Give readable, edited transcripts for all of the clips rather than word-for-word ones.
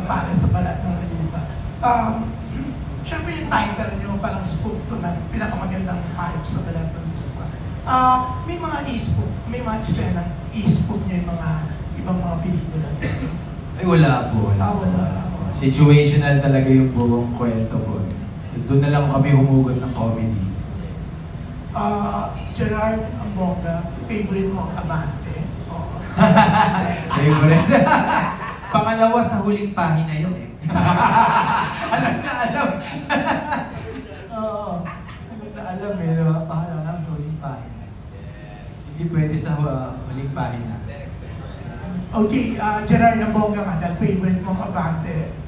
para sa balat ng lupa. Siyempre yung title nyo parang spook to ng pinakamagandang hayop sa balat ng lupa. May mga e-spook, may mga eksenang e-spook nyo yung mga ibang mga pelikula. Ay, wala po. Wala. Situational talaga yung buong kwento po. Doon na lang kami humugot ng comedy. Gerard Ambonga, favorite mo ang Abante. Oo. Favorite. Pangalawa sa huling pahina yun eh. Alam na alam. Oo. Alam na alam eh. Pangalawa sa huling pahina. Hindi pwede sa huling pahina. Okay, Gerard Ambonga nga, dahil favorite mo ang Abante.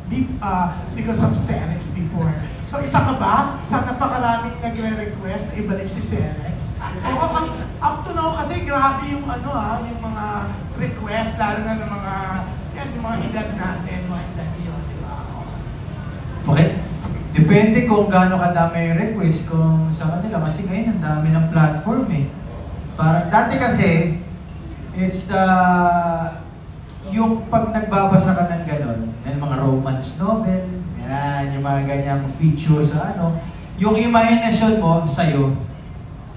Because of Serex before. So isa ka ba sa napakaraming nagre-request na ibalik si Serex? Up to now kasi grabe yung yung mga request, lalo na ng mga yung mga edad natin, mga edad yun, di ba? Okay. Depende kung gaano kadami yung request kung sa kanila kasi ngayon ang dami ng platform eh. Parang dati kasi it's yung pag nagbabasa ka ng gano'n, yung mga romance novel, yan, yung mga ganyang feature sa yung imagination mo sa'yo,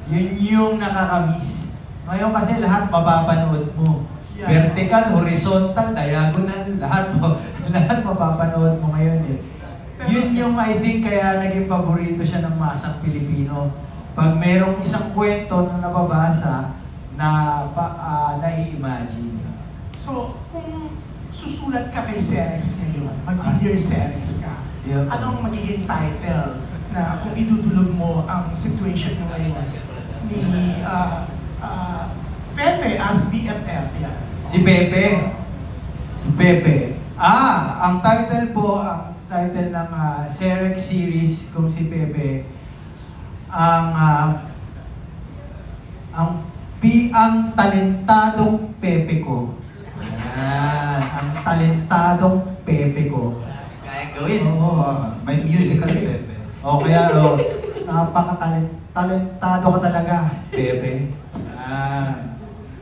yun yung nakakamiss. Ngayon kasi lahat mapapanood mo. Yeah. Vertical, horizontal, diagonal, lahat mapapanood mo ngayon eh. Yun yung I think kaya naging paborito siya ng masang Pilipino. Pag merong isang kwento na nababasa na nai-imagine. So, kung susulat ka kay Serex ngayon, mag-dear Serex ka, Yeah. anong magiging title na kung idudulog mo ang situation mo ngayon ni Pepe as BFF? Yan. Si Pepe. Si Pepe. Ang title ng Serex series kung si Pepe, ang talentadong Pepe ko. Ayan, ang talentadong Pepe ko. Kaya gawin. Oo, may musical Pepe. Kaya napaka-talentado ka talaga, Pepe.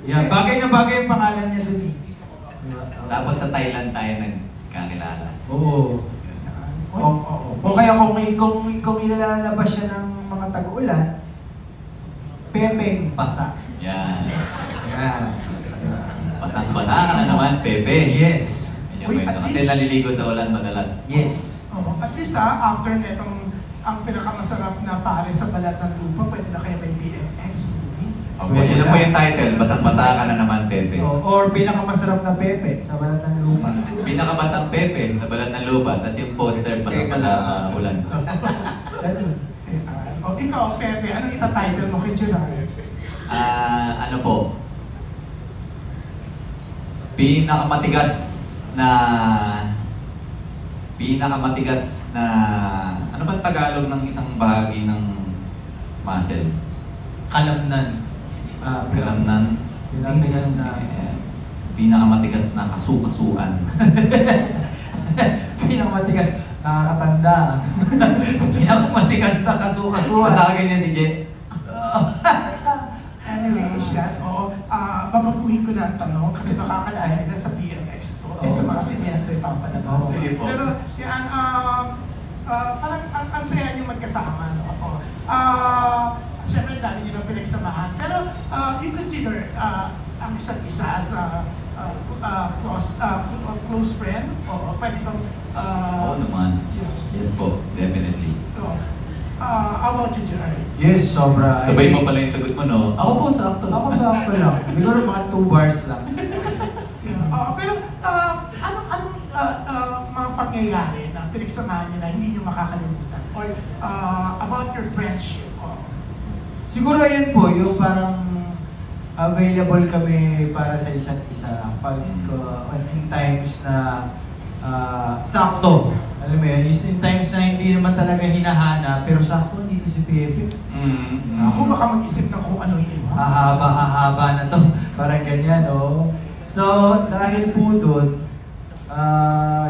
Bagay na bagay yung pangalan niya dun eh. Tapos sa Thailand tayo nagkakilala. Oo. O kaya kung ilalabas siya ng mga tag-ulan, Pepe basa. Yan. Yan. Basang-basa ka na naman, Pepe. Yes. Yan yung kwento. Kasi naliligo sa ulan madalas. Yes. At least after netong ang pinakamasarap na pare sa balat ng lupa, pwede na kaya may BMX movie. Okay, yun na po yung title. Basang-basa ka na naman, Pepe. Or pinakamasarap na Pepe sa balat ng lupa. Pinakabasang Pepe sa balat ng lupa, tapos yung poster basang-basa sa ulan. Ganun. Ikaw, Pepe, anong itatitle mo kay Gerard? Ano po? Pinakamatigas na ano ba Tagalog ng isang bahagi ng muscle? Kalamnan. Kalamnan. Pinamatigas na. Pinakamatigas na kasukasuan. Pinakamatigas nakakatanda. Pinakamatigas na kasukasuan. Sa akin yan si Jet. Anyways, yan. Babaguhin ko na ang tanong kasi makakalaya nila sa BMX to. Sa mga simento ipapalabas. Sige po. Pero yan, parang ang saya niyo magkasama. No? Siyempre, dami niyo ng pinagsamahan. Pero you consider ang isa't isa as close friend? O pwede bang... Oo naman. Yes po, definitely. So, how about you, Gerard? Yes, sobra. Sabay mo pala yung sagot mo, no? Ako po, sakto. Ako sa ako lang. Siguro mga 2 bars lang. Pero anong mga pangyayari na pinagsamahan niyo na hindi niyo makakalimutan? Or about your friendship? Siguro yun po, yung parang available kami para sa isa't isa. Pag in times na sakto. Alam mo yun, in times na hindi naman talaga hinahana, pero sakto dito si Pepe. Ako baka mag-isip ng kung ano yung iba. Hahaba na to. Parang ganyan, no? So, dahil po doon,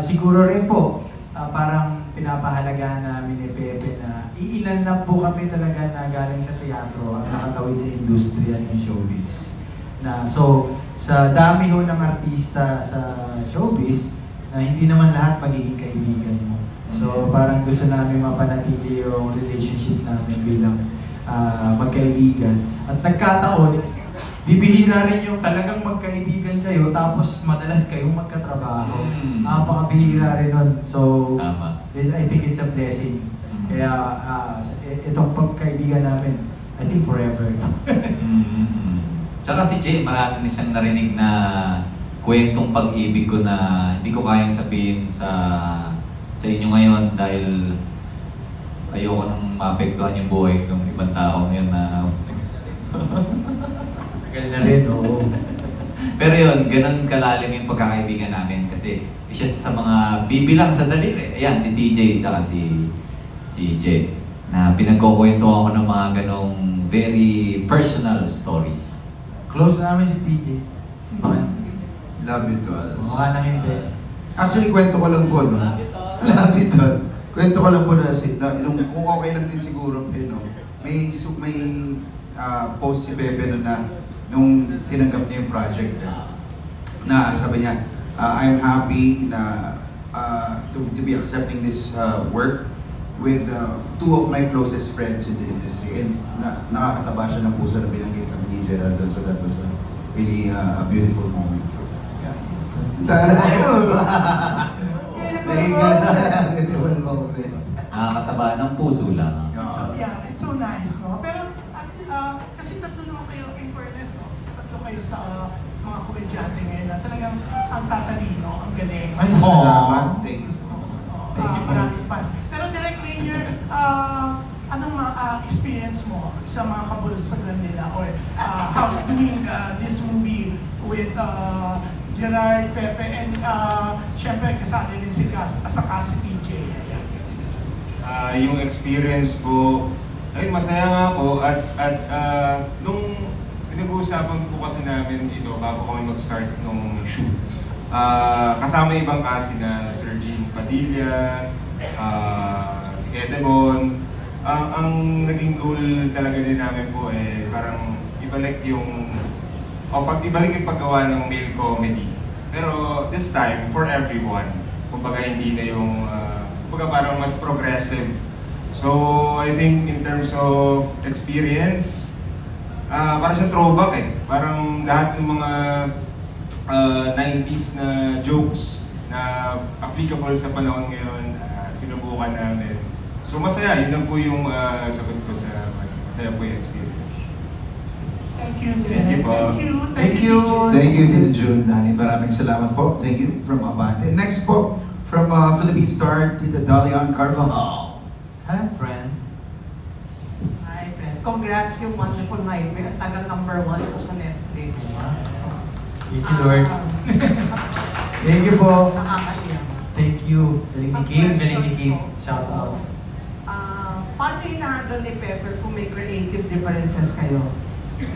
siguro rin po, parang pinapahalagahan namin ni Pepe na iilan lang po kami talaga na galing sa teatro ang nakatawid sa industriya ng showbiz. So, sa dami ho ng artista sa showbiz, na hindi naman lahat magiging kaibigan mo. So parang gusto namin mapanatili yung relationship namin bilang magkaibigan. At nagkataon, bibihira rin yung talagang magkaibigan kayo tapos madalas kayong magkatrabaho. Napakabihira rin nun. So Tama. I think it's a blessing. Kaya itong pagkaibigan namin, I think forever. Tsaka si Jay, marami na siyang narinig na kwentong pag-ibig ko na hindi ko kayang sabihin sa inyo ngayon dahil ayoko nang maapektuhan yung buhay ng ibang tao ngayon na Tagal na rin, oo. pero yun, ganun kalalim yung pagkakaibigan namin kasi isa sa mga bibilang sa daliri. Ayan, si TJ tsaka si Jay na pinagkukwentuhan ko ng mga ganong very personal stories. Close namin si TJ. Love you, Tolls. Mukha nang hindi. Actually, kwento ko lang po, no? Love you, Tol. Kwento ko lang po na, kung okay lang din siguro, no? May post si Pepe no, na nung tinanggap niya yung project na sabi niya, I'm happy na to be accepting this work with two of my closest friends in the industry, and nakakataba siya ng puso na binanggit kami ni Gerald doon. So that was really a beautiful moment. Yeah. Beautiful moment. Nakakataba ng puso lang. So, yeah, it's so nice, no? Pero, kasi tatlo naman kayo, in fairness, no? Tatlo kayo sa mga komedyante ngayon na talagang ang tatalino, ang galing. Ay, salamat. Thank you. Maraming fans. Pero Direk Rainier, anong experience mo sa mga kabulusagan nila? Or how's doing this movie with Gerard, Pepe, and syempre kasali din si Asaka si TJ. Yung experience po, ay masaya nga po at nung pinag-uusapan po kasi namin ito bago kami mag-start nung shoot. Kasama ibang kasi na Sir Gene Padilla, si Edemon. Ang naging goal talaga din namin po parang ibalik yung paggawa ng male comedy. Pero this time, for everyone. Kumbaga hindi na yung kumbaga parang mas progressive. So I think in terms of experience, parang siyang throwback Parang lahat ng mga 90s na jokes na applicable sa panahon ngayon, sinubukan namin. So masaya, yun lang po yung sagot ko sa masaya po yung experience. Thank you, Direk. Thank you po. Thank you. Thank you, Tita June. Maraming salamat po. Thank you from Abante. Next po, from Philippine star, Tita Dalian Carvajal. Hi, friend. Hi, friend. Congrats yung Wonderful Nightmare. Tagal #1 po sa Netflix. Thank you, Lord. Thank you po. Nakakaiyak. Thank you. Galing ni Kim, galing ni Kim. Shout out. Paano hinahandle ni Pepper kung may creative differences kayo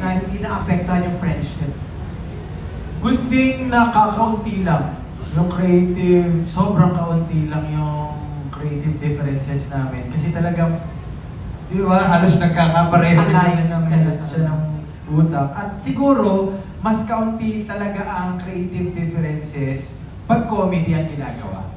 na hindi na-apektuhan yung friendship? Good thing na kakaunti lang. Yung creative, sobrang kaunti lang yung creative differences namin. Kasi talagang, di ba, halos nagkakapareho Alike. na naman siya ng utak. At siguro, mas kaunti talaga ang creative differences pag comedy ang ginagawa.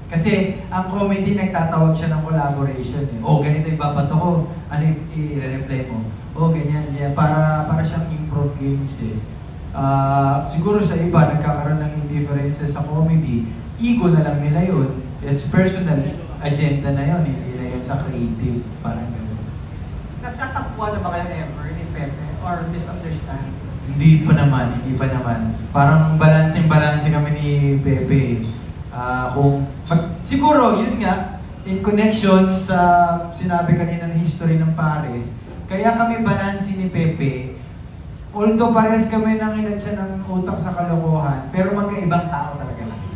Kasi ang comedy nagtatawag siya ng collaboration O ganito ibabato ko, ano i-reply mo? O ganyan, ganyan. Para siyang improv games siguro sa iba nagkakaroon ng indifferences sa comedy, ego na lang nila yun. It's personal agenda na yun, hindi na yun sa creative. Parang gano'n. Nagkatapuan na ba kayo ever ni Pepe? Or misunderstand? Hindi pa naman. Parang balancing kami ni Pepe. Siguro, yun nga, in connection sa sinabi kanina ng history ng Paris, kaya kami balansin ni Pepe, although parehas kami nang siya ng utak sa kalokohan, pero magkaibang tao talaga kami.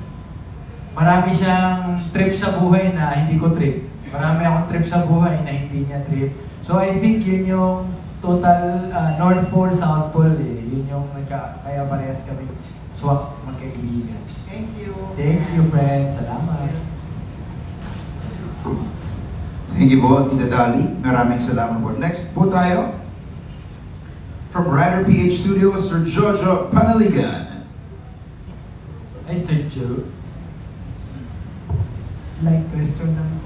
Marami siyang trip sa buhay na hindi ko trip. Marami akong trip sa buhay na hindi niya trip. So I think yun yung total North Pole, South Pole Yun yung kaya parehas kami swak magkaibigan. Thank you. Thank you, friends. Salamat. Thank you po, Tita Dali. Maraming salamat po. Next po tayo, from Rider PH Studios, Sir Jojo Panaligan. Ay, Sir Joe. like question lang.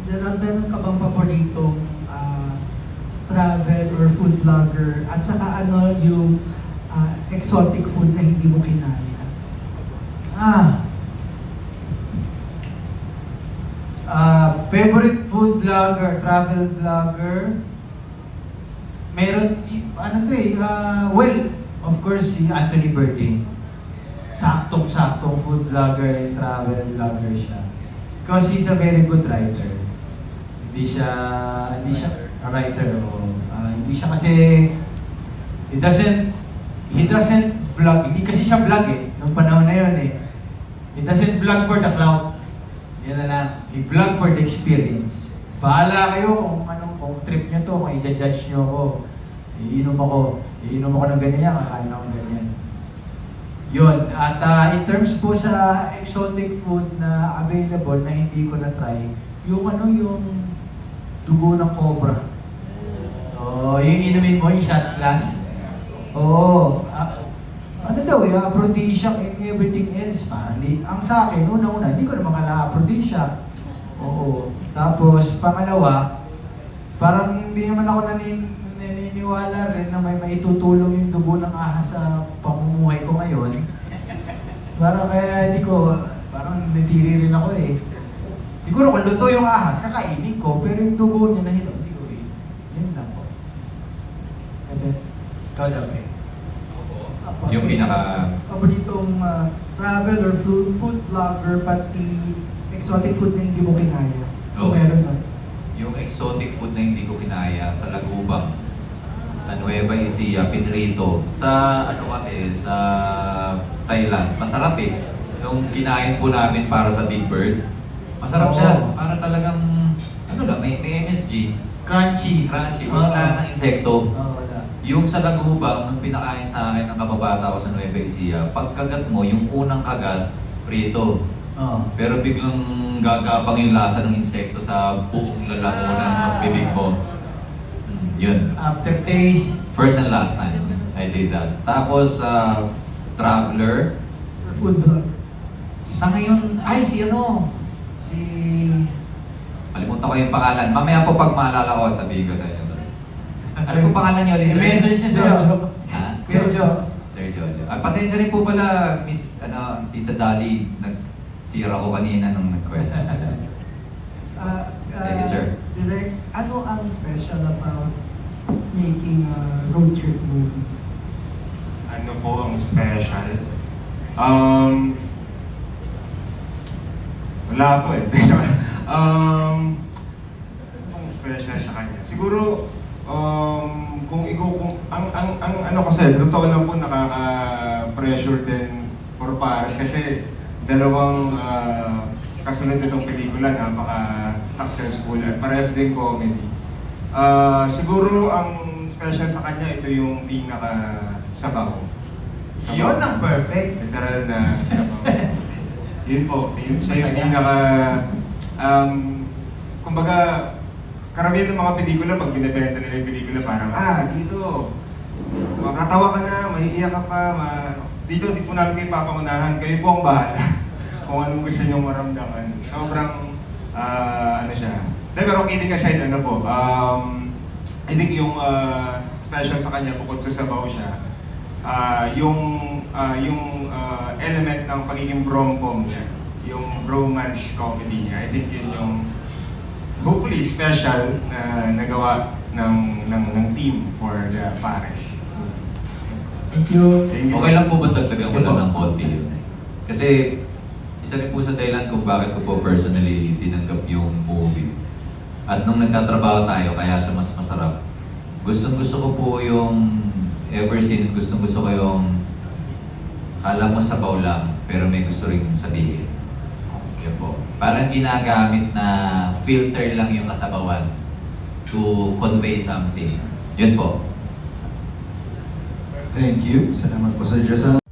Gerald, meron ka bang paboritong travel or food vlogger? At saka ano yung exotic food na hindi mo kinaya? Favorite food vlogger, travel vlogger, meron, well, of course, si Anthony Bourdain. Saktong-saktong food vlogger and travel vlogger siya. Because he's a very good writer. Hindi siya a writer. Hindi siya kasi, he doesn't vlog. Hindi kasi siya vlog nung panahon na yun He doesn't vlog for the clout. Yan na lang. He vlog for the experience. Bahala kayo kung trip nyo to, kung i-judge nyo ako. Iinom ako ng ganyan, kakain ako ng ganyan. Yun. At in terms po sa exotic food na available na hindi ko na-try, yung dugo ng cobra. Yung inumin mo, yung shot glass. Ano daw, aphrodisiac and everything else. Ang sa akin, una-una, hindi ko naman kala aphrodisiac. Tapos, pangalawa, parang hindi naman ako naniniwala rin na may maitutulong yung dugo ng ahas sa pamumuhay ko ngayon. Parang kaya parang natiri rin ako Siguro kung luto yung ahas, kakainin ko, pero yung dugo niya hindi ko Yun lang po. Ikaw daw Yung pinaka... Paboritong travel or food vlogger pati exotic food na hindi mo kinaya? Kung meron nun. Yung exotic food na hindi ko kinaya sa Lagubang, sa Nueva Ecija, Pinrito, sa sa Thailand, masarap Nung kinain po namin para sa Big Bird, masarap siya. Para talagang, may MSG. Crunchy. Walang lasang insekto. Wala. Yung sa Lagubang, nung pinakain sa akin ng kababata ko sa Nueva Ecija, pagkagat mo, yung unang kagat, prito. Pero biglang gagapang yung lasa ng insekto sa buong lalamunan ng bibig mo. Yun. Aftertaste. First and last time I did that. Tapos, traveler. Food vlogger. Sa ngayon, kalimutan ko yung pangalan. Mamaya po pag maalala ko, sabihin ko sa inyo. Ano po pangalan niyo, Lisa? I-message niya sa'yo. Ha? Sergio. Sir Jojo. Pasensya rin po pala, Miss, Tita Dali, nagsira ko kanina nung nag-question. Thank you, sir. Direk, ano ang special about making a road trip movie? Ano po ang special? Wala po ang special sa kanya. Siguro, kung ang ano kasi, totoo lang po nakaka-pressure din for Paris kasi dalawang kasunod itong pelikula, napaka-successful at parehas din comedy. Siguro ang special sa kanya, ito yung pinaka-sabaw. Yun ang perfect. Literal na sabaw. Yun po, yun siya yung pinaka... kumbaga, karamihan ng mga pelikula, pag binibenta nila yung pelikula, parang, dito, makatawa ka na, maiiyak ka pa, dito, di po namin kayo papangunahan, kayo po ang bahala kung anong gusto nyo maramdaman. Sobrang, siya. Pero kidding aside, I think yung special sa kanya, bukod sa sabaw siya, yung element ng pagiging rom-com niya, yung romance comedy niya, I think yun yung hopefully special na nagawa ng team for the Paris. Thank you. Okay lang po ba dagdagan ko lang ng konti yun? Kasi isa rin po sa dahilan kung bakit ko po personally tinanggap yung movie. At nung nagtatrabaho tayo, kaya siya mas masarap. Gustong-gusto ko po yung, ever since gustong-gusto ko yung kala mo sabaw lang, pero may gusto rin sabihin. Yun po. Parang ginagamit na filter lang yung kasabawan to convey something. Yun po. Thank you. Salamat po sa Diyos.